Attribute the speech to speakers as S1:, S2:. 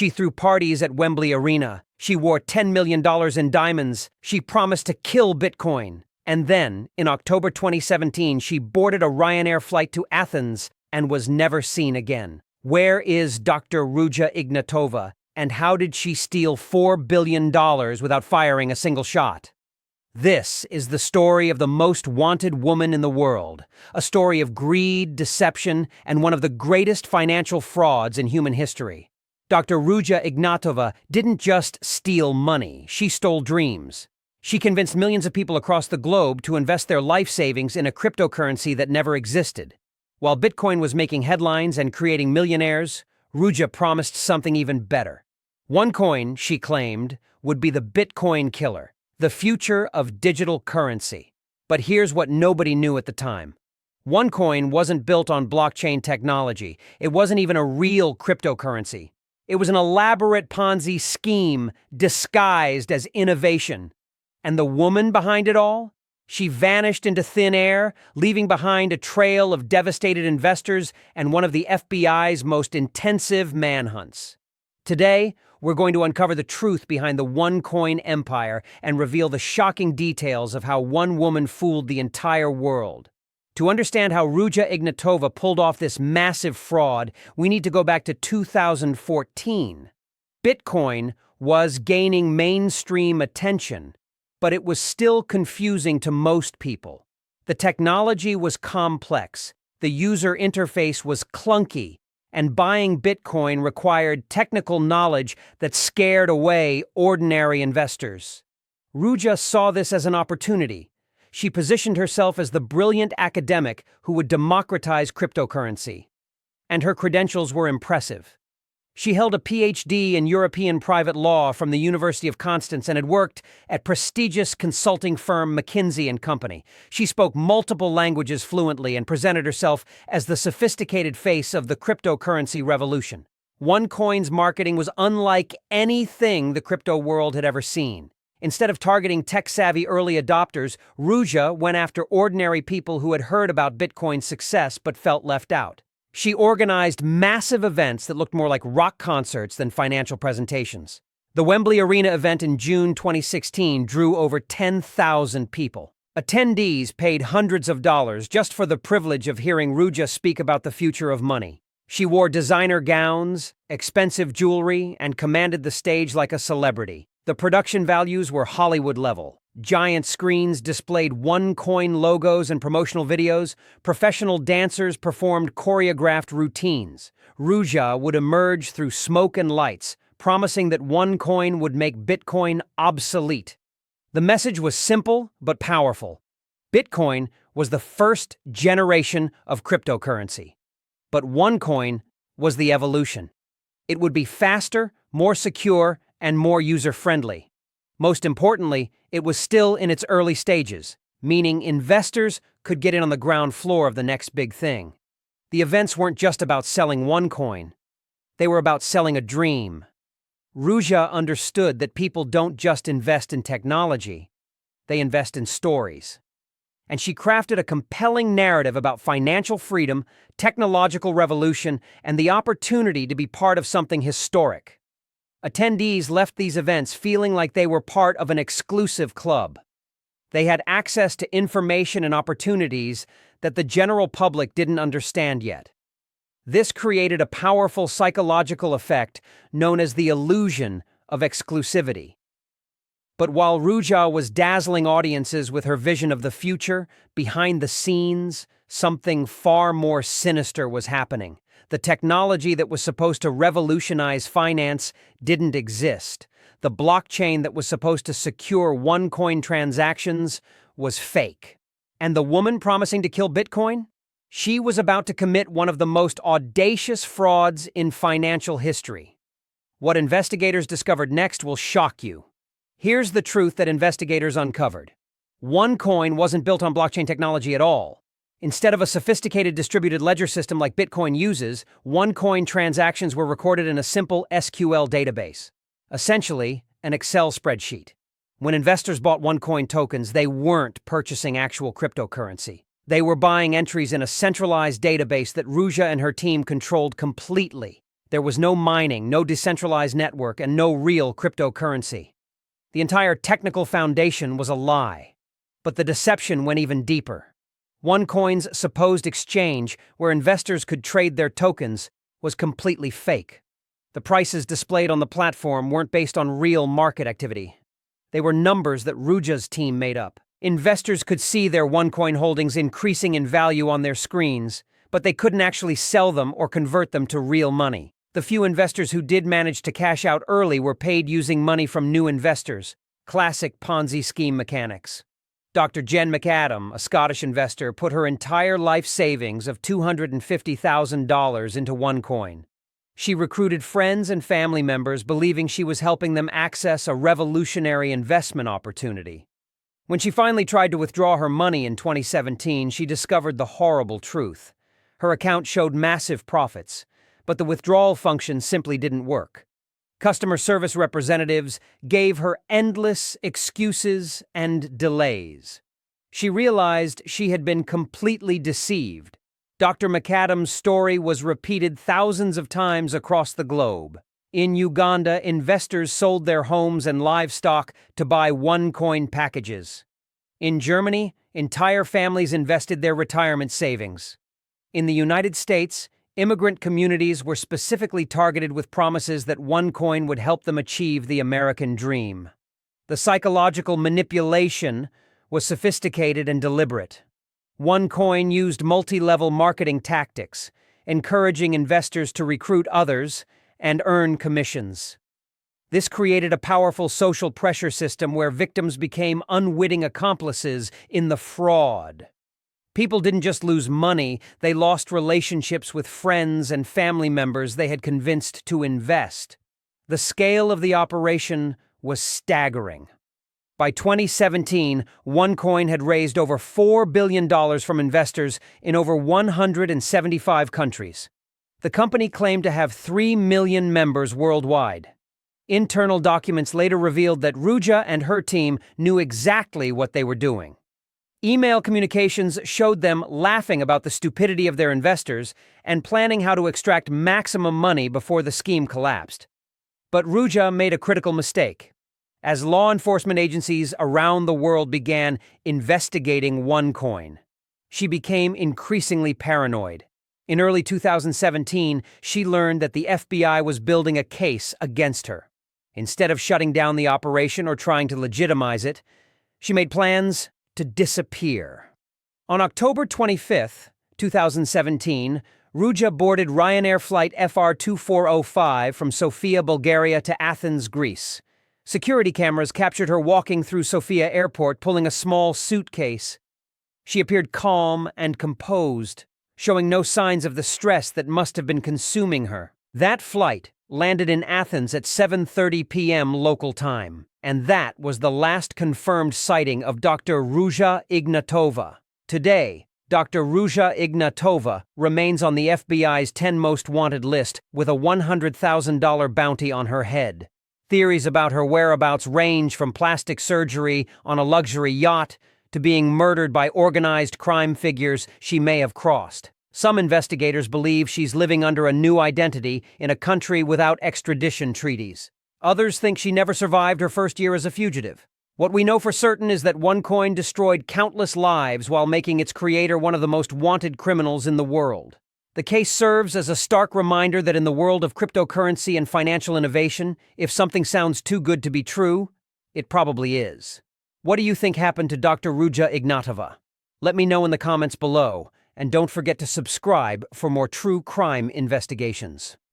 S1: She threw parties at Wembley Arena. She wore $10 million in diamonds. She promised to kill Bitcoin. And then, in October 2017, she boarded a Ryanair flight to Athens and was never seen again. Where is Dr. Ruja Ignatova, and how did she steal $4 billion without firing a single shot? This is the story of the most wanted woman in the world, a story of greed, deception, and one of the greatest financial frauds in human history. Dr. Ruja Ignatova didn't just steal money, she stole dreams. She convinced millions of people across the globe to invest their life savings in a cryptocurrency that never existed. While Bitcoin was making headlines and creating millionaires, Ruja promised something even better. OneCoin, she claimed, would be the Bitcoin killer, the future of digital currency. But here's what nobody knew at the time. OneCoin wasn't built on blockchain technology. It wasn't even a real cryptocurrency. It was an elaborate Ponzi scheme disguised as innovation. And the woman behind it all? She vanished into thin air, leaving behind a trail of devastated investors and one of the FBI's most intensive manhunts. Today, we're going to uncover the truth behind the OneCoin empire and reveal the shocking details of how one woman fooled the entire world. To understand how Ruja Ignatova pulled off this massive fraud, we need to go back to 2014. Bitcoin was gaining mainstream attention, but it was still confusing to most people. The technology was complex, the user interface was clunky, and buying Bitcoin required technical knowledge that scared away ordinary investors. Ruja saw this as an opportunity. She positioned herself as the brilliant academic who would democratize cryptocurrency. And her credentials were impressive. She held a PhD in European private law from the University of Constance and had worked at prestigious consulting firm McKinsey & Company. She spoke multiple languages fluently and presented herself as the sophisticated face of the cryptocurrency revolution. OneCoin's marketing was unlike anything the crypto world had ever seen. Instead of targeting tech-savvy early adopters, Ruja went after ordinary people who had heard about Bitcoin's success but felt left out. She organized massive events that looked more like rock concerts than financial presentations. The Wembley Arena event in June 2016 drew over 10,000 people. Attendees paid hundreds of dollars just for the privilege of hearing Ruja speak about the future of money. She wore designer gowns, expensive jewelry, and commanded the stage like a celebrity. The production values were Hollywood level. Giant screens displayed OneCoin logos and promotional videos. Professional dancers performed choreographed routines. Ruja would emerge through smoke and lights, promising that OneCoin would make Bitcoin obsolete. The message was simple but powerful. Bitcoin was the first generation of cryptocurrency. But OneCoin was the evolution. It would be faster, more secure, and more user-friendly. Most importantly, it was still in its early stages, meaning investors could get in on the ground floor of the next big thing. The events weren't just about selling OneCoin. They were about selling a dream. Ruja understood that people don't just invest in technology, they invest in stories. And she crafted a compelling narrative about financial freedom, technological revolution, and the opportunity to be part of something historic. Attendees left these events feeling like they were part of an exclusive club. They had access to information and opportunities that the general public didn't understand yet. This created a powerful psychological effect known as the illusion of exclusivity. But while Ruja was dazzling audiences with her vision of the future, behind the scenes, something far more sinister was happening. The technology that was supposed to revolutionize finance didn't exist. The blockchain that was supposed to secure OneCoin transactions was fake. And the woman promising to kill Bitcoin? She was about to commit one of the most audacious frauds in financial history. What investigators discovered next will shock you. Here's the truth that investigators uncovered. OneCoin wasn't built on blockchain technology at all. Instead of a sophisticated distributed ledger system like Bitcoin uses, OneCoin transactions were recorded in a simple SQL database, essentially an Excel spreadsheet. When investors bought OneCoin tokens, they weren't purchasing actual cryptocurrency. They were buying entries in a centralized database that Ruja and her team controlled completely. There was no mining, no decentralized network, and no real cryptocurrency. The entire technical foundation was a lie. But the deception went even deeper. OneCoin's supposed exchange, where investors could trade their tokens, was completely fake. The prices displayed on the platform weren't based on real market activity. They were numbers that Ruja's team made up. Investors could see their OneCoin holdings increasing in value on their screens, but they couldn't actually sell them or convert them to real money. The few investors who did manage to cash out early were paid using money from new investors. Classic Ponzi scheme mechanics. Dr. Jen McAdam, a Scottish investor, put her entire life savings of $250,000 into OneCoin. She recruited friends and family members, believing she was helping them access a revolutionary investment opportunity. When she finally tried to withdraw her money in 2017, she discovered the horrible truth. Her account showed massive profits, but the withdrawal function simply didn't work. Customer service representatives gave her endless excuses and delays. She realized she had been completely deceived. Dr. McAdam's story was repeated thousands of times across the globe. In Uganda, investors sold their homes and livestock to buy OneCoin packages. In Germany, entire families invested their retirement savings. In the United States, immigrant communities were specifically targeted with promises that OneCoin would help them achieve the American dream. The psychological manipulation was sophisticated and deliberate. OneCoin used multi-level marketing tactics, encouraging investors to recruit others and earn commissions. This created a powerful social pressure system where victims became unwitting accomplices in the fraud. People didn't just lose money, they lost relationships with friends and family members they had convinced to invest. The scale of the operation was staggering. By 2017, OneCoin had raised over $4 billion from investors in over 175 countries. The company claimed to have 3 million members worldwide. Internal documents later revealed that Ruja and her team knew exactly what they were doing. Email communications showed them laughing about the stupidity of their investors and planning how to extract maximum money before the scheme collapsed. But Ruja made a critical mistake. As law enforcement agencies around the world began investigating OneCoin, she became increasingly paranoid. In early 2017, she learned that the FBI was building a case against her. Instead of shutting down the operation or trying to legitimize it, she made plans to disappear. On October 25, 2017, Ruja boarded Ryanair flight FR2405 from Sofia, Bulgaria to Athens, Greece. Security cameras captured her walking through Sofia Airport pulling a small suitcase. She appeared calm and composed, showing no signs of the stress that must have been consuming her. That flight landed in Athens at 7:30 p.m. local time, and that was the last confirmed sighting of Dr. Ruja Ignatova. Today, Dr. Ruja Ignatova remains on the FBI's 10 most wanted list with a $100,000 bounty on her head. Theories about her whereabouts range from plastic surgery on a luxury yacht to being murdered by organized crime figures she may have crossed. Some investigators believe she's living under a new identity in a country without extradition treaties. Others think she never survived her first year as a fugitive. What we know for certain is that OneCoin destroyed countless lives while making its creator one of the most wanted criminals in the world. The case serves as a stark reminder that in the world of cryptocurrency and financial innovation, if something sounds too good to be true, it probably is. What do you think happened to Dr. Ruja Ignatova? Let me know in the comments below. And don't forget to subscribe for more true crime investigations.